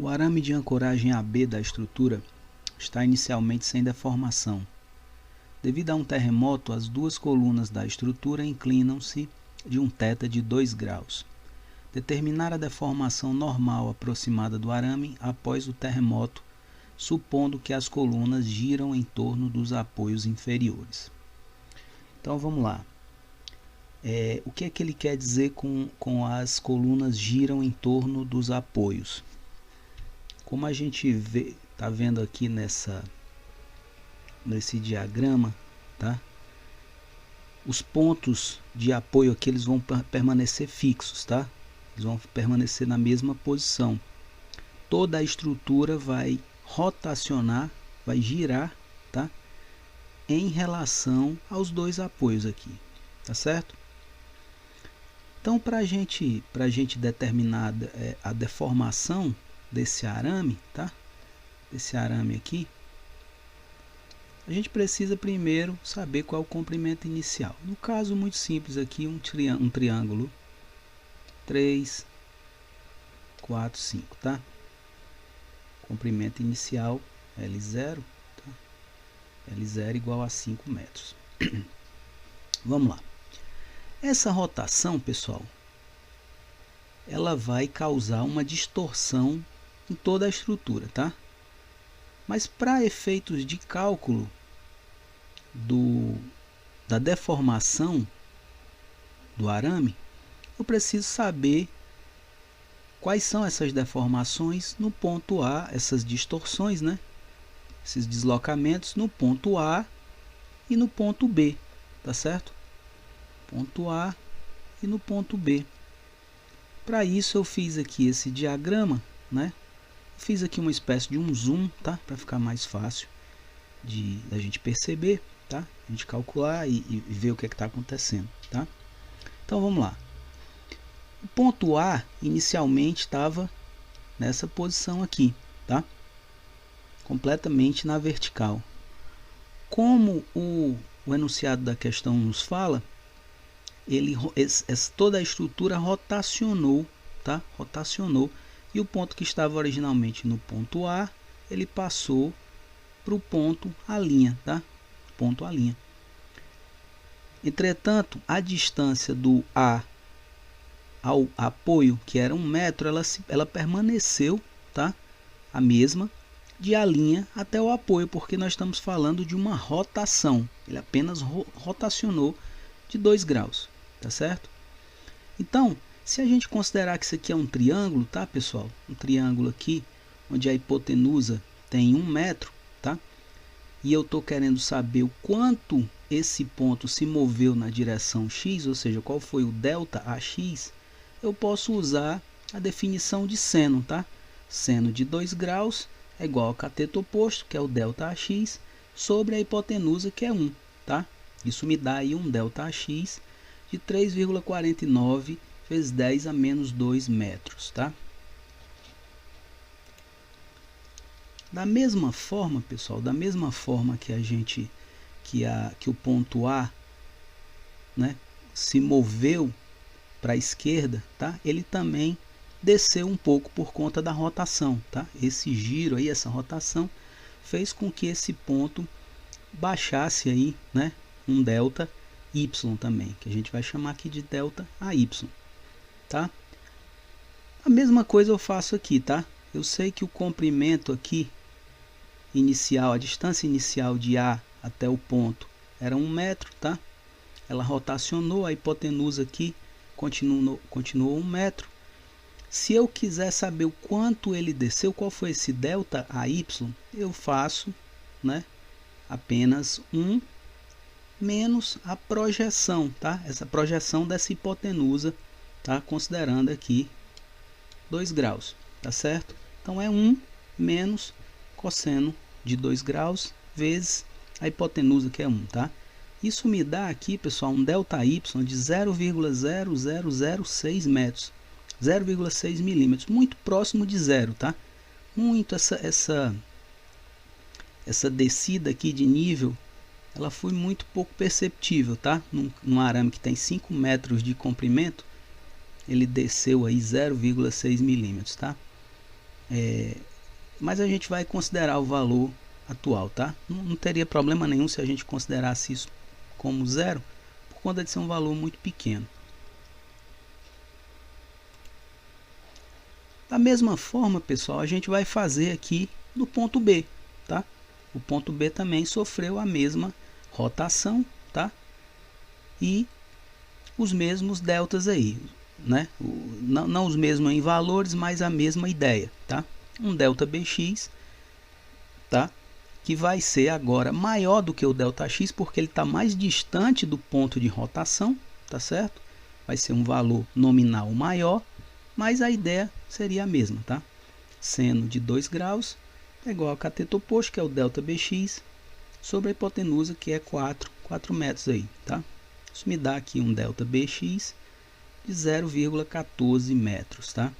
O arame de ancoragem AB da estrutura está inicialmente sem deformação. Devido a um terremoto, as duas colunas da estrutura inclinam-se de um θ de 2 graus. Determinar a deformação normal aproximada do arame após o terremoto, supondo que as colunas giram em torno dos apoios inferiores. Então vamos lá. O que é que ele quer dizer com as colunas giram em torno dos apoios? Como a gente está vendo aqui nesse diagrama, tá? Os pontos de apoio aqui eles vão permanecer fixos, tá? Eles vão permanecer na mesma posição. Toda a estrutura vai rotacionar, vai girar, tá? Em relação aos dois apoios aqui, tá certo? Então, para a gente determinar a deformação desse arame, tá? Desse arame aqui, a gente precisa primeiro saber qual é o comprimento inicial. No caso muito simples aqui, um triângulo 3, 4, 5, tá? Comprimento inicial L0, tá? L0 igual a 5 metros. Vamos lá. Essa rotação, pessoal, ela vai causar uma distorção em toda a estrutura, tá? Mas para efeitos de cálculo da deformação do arame, eu preciso saber quais são essas deformações no ponto A, essas distorções, né? Esses deslocamentos no ponto A e no ponto B, tá certo? Ponto A e no ponto B. Para isso eu fiz aqui esse diagrama, né? Fiz aqui uma espécie de um zoom, tá? Para ficar mais fácil da gente perceber, tá? A gente calcular e ver o que está acontecendo, tá? Então vamos lá. O ponto A inicialmente estava nessa posição aqui, tá? Completamente na vertical. Como o enunciado da questão nos fala, toda a estrutura rotacionou, tá? Rotacionou, e o ponto que estava originalmente no ponto A, ele passou para o ponto A', tá? Ponto A'. Entretanto, a distância do A ao apoio, que era 1 metro, ela permaneceu, tá? A mesma, de A' até o apoio, porque nós estamos falando de uma rotação. Ele apenas rotacionou de 2 graus, tá certo? Então, se a gente considerar que isso aqui é um triângulo, tá, pessoal? Um triângulo aqui, onde a hipotenusa tem 1 metro, tá? E eu estou querendo saber o quanto esse ponto se moveu na direção x, ou seja, qual foi o delta AX, eu posso usar a definição de seno, tá? Seno de 2 graus é igual ao cateto oposto, que é o delta AX, sobre a hipotenusa, que é 1, tá? Isso me dá aí um delta AX de 3,49 vezes 10 a menos 2 metros, tá? Da mesma forma, pessoal, da mesma forma que que o ponto A, né, se moveu para a esquerda, tá? Ele também desceu um pouco por conta da rotação, tá? Esse giro aí, essa rotação fez com que esse ponto baixasse aí, né, um delta Y também, que a gente vai chamar aqui de delta AY, tá? A mesma coisa eu faço aqui, tá? Eu sei que o comprimento aqui inicial, a distância inicial de A até o ponto era 1 metro, tá? Ela rotacionou, a hipotenusa aqui continuou 1 metro. Se eu quiser saber o quanto ele desceu, qual foi esse delta AY, eu faço, né, apenas 1 menos a projeção, tá? Essa projeção dessa hipotenusa, tá? Considerando aqui 2 graus, tá certo? Então é 1 menos cosseno de 2 graus vezes a hipotenusa, que é 1, tá? Isso me dá aqui, pessoal, um delta y de 0,0006 metros, 0,6 milímetros, muito próximo de zero, tá? Muito essa descida aqui de nível, ela foi muito pouco perceptível, tá? Num arame que tem 5 metros de comprimento, ele desceu aí 0,6 milímetros, tá? mas a gente vai considerar o valor atual, tá? Não teria problema nenhum se a gente considerasse isso como zero, por conta de ser um valor muito pequeno. Da mesma forma, pessoal, a gente vai fazer aqui no ponto B, tá? O ponto B também sofreu a mesma rotação, tá? E os mesmos deltas aí, né? Não os mesmos em valores, mas a mesma ideia, tá? Um delta Bx, tá? Que vai ser agora maior do que o delta X, porque ele está mais distante do ponto de rotação, tá certo? Vai ser um valor nominal maior, mas a ideia seria a mesma, tá? Seno de 2 graus é igual a cateto oposto, que é o delta Bx, sobre a hipotenusa, que é 4 metros aí, tá? Isso me dá aqui um delta Bx de 0,14 metros, tá?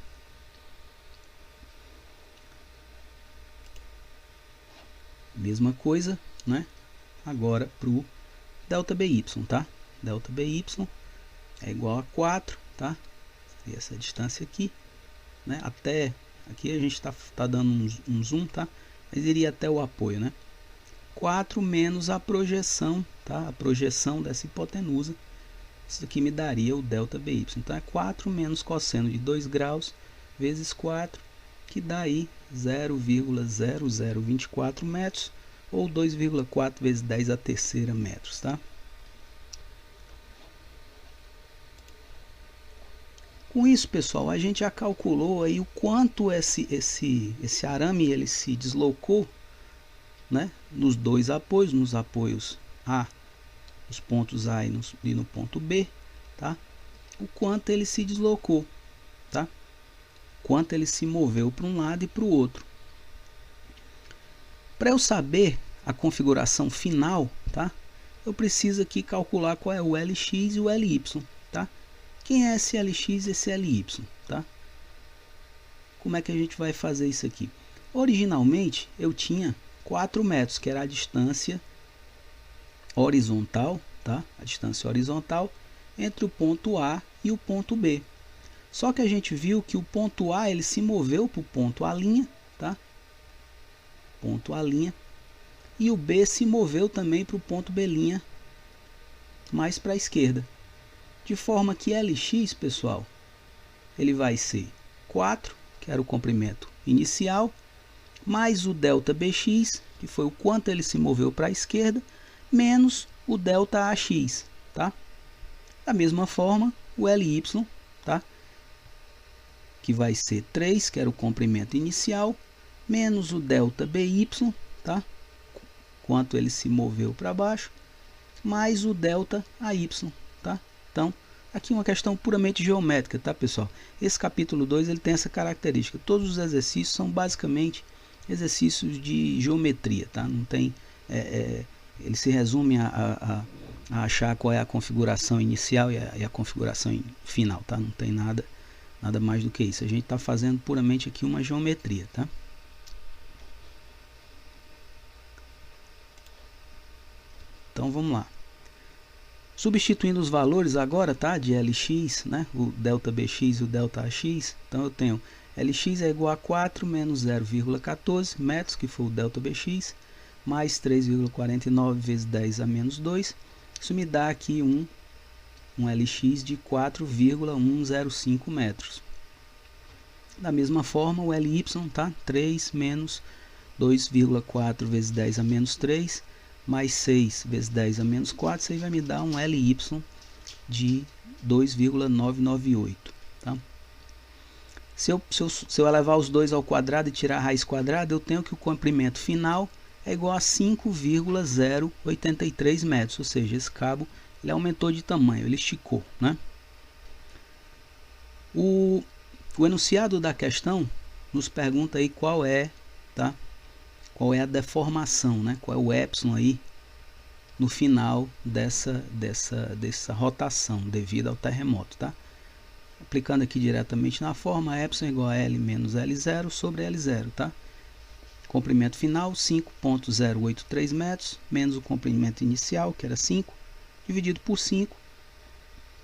Mesma coisa, né? Agora para o delta By, tá? Delta By é igual a 4, tá? E essa distância aqui, né? Até aqui a gente tá dando um zoom, tá? Mas iria até o apoio, né? 4 menos a projeção, tá? A projeção dessa hipotenusa. Isso aqui me daria o delta By. Então é 4 menos cosseno de 2 graus vezes 4, que dá aí 0,0024 metros, ou 2,4 vezes 10 a terceira metros, tá? Com isso, pessoal, a gente já calculou aí o quanto esse arame ele se deslocou, né, nos dois apoios, nos apoios A, nos pontos A e no ponto B, tá? O quanto ele se deslocou, tá? Quanto ele se moveu para um lado e para o outro. Para eu saber a configuração final, tá? Eu preciso aqui calcular qual é o Lx e o Ly, tá? Quem é esse Lx e esse Ly, tá? Como é que a gente vai fazer isso aqui? Originalmente eu tinha 4 metros, que era a distância horizontal, tá? A distância horizontal entre o ponto A e o ponto B. Só que a gente viu que o ponto A ele se moveu para o ponto A', tá? Ponto A', e o B se moveu também para o ponto B', mais para a esquerda. De forma que Lx, pessoal, ele vai ser 4, que era o comprimento inicial, mais o delta Bx, que foi o quanto ele se moveu para a esquerda, menos o delta Ax, tá? Da mesma forma, o Ly, tá? Que vai ser 3, que era o comprimento inicial, menos o delta By, tá? Quanto ele se moveu para baixo, mais o delta Ay, tá? Então, aqui uma questão puramente geométrica, tá, pessoal? Esse capítulo 2 ele tem essa característica. Todos os exercícios são basicamente exercícios de geometria, tá? Não tem, ele se resume a achar qual é a configuração inicial e a configuração final, tá? Não tem nada mais do que isso. A gente está fazendo puramente aqui uma geometria, tá? Então vamos lá. Substituindo os valores agora, tá? De Lx, né? O delta Bx e o delta Ax. Então eu tenho Lx é igual a 4 menos 0,14 metros, que foi o delta Bx, mais 3,49 vezes 10 a menos 2. Isso me dá aqui um Lx de 4,105 metros. Da mesma forma, o Ly, tá? 3 menos 2,4 vezes 10 a menos 3, mais 6 vezes 10 a menos 4, isso aí vai me dar um Ly de 2,998, tá? Se eu elevar os dois ao quadrado e tirar a raiz quadrada, eu tenho que o comprimento final é igual a 5,083 metros, ou seja, esse cabo ele aumentou de tamanho, ele esticou, né? O enunciado da questão nos pergunta aí qual é, tá? Qual é a deformação, né? Qual é o epsilon aí no final dessa rotação devido ao terremoto, tá? Aplicando aqui diretamente na forma, epsilon é igual a L menos L0 sobre L0, tá? Comprimento final, 5,083 metros, menos o comprimento inicial, que era 5, dividido por 5.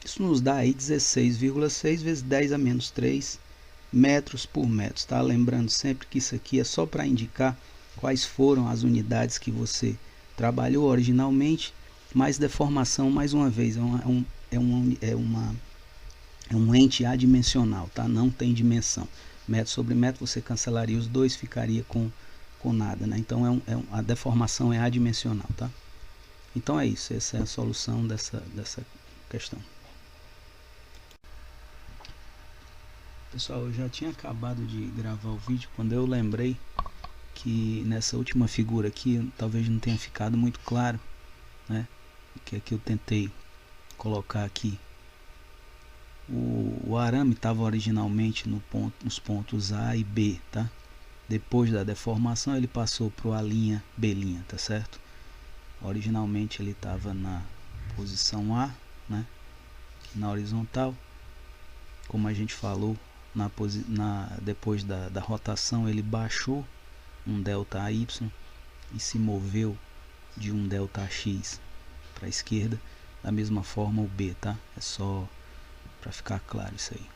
Isso nos dá aí 16,6 vezes 10 a menos 3 metros por metros, tá? Lembrando sempre que isso aqui é só para indicar quais foram as unidades que você trabalhou originalmente, mas deformação, mais uma vez, é um ente adimensional, tá? Não tem dimensão. Metro sobre metro você cancelaria os dois, ficaria com nada, né? Então a deformação é adimensional, tá? Então é isso, essa é a solução dessa questão. Pessoal, eu já tinha acabado de gravar o vídeo quando eu lembrei que nessa última figura aqui talvez não tenha ficado muito claro, né? Que aqui eu tentei colocar aqui o arame estava originalmente nos pontos A e B, tá? Depois da deformação ele passou para o A', B', tá certo? Originalmente ele estava na posição A, né? Na horizontal, como a gente falou, depois da rotação ele baixou um ΔY e se moveu de um ΔX para a esquerda. Da mesma forma o B, tá? É só para ficar claro isso aí.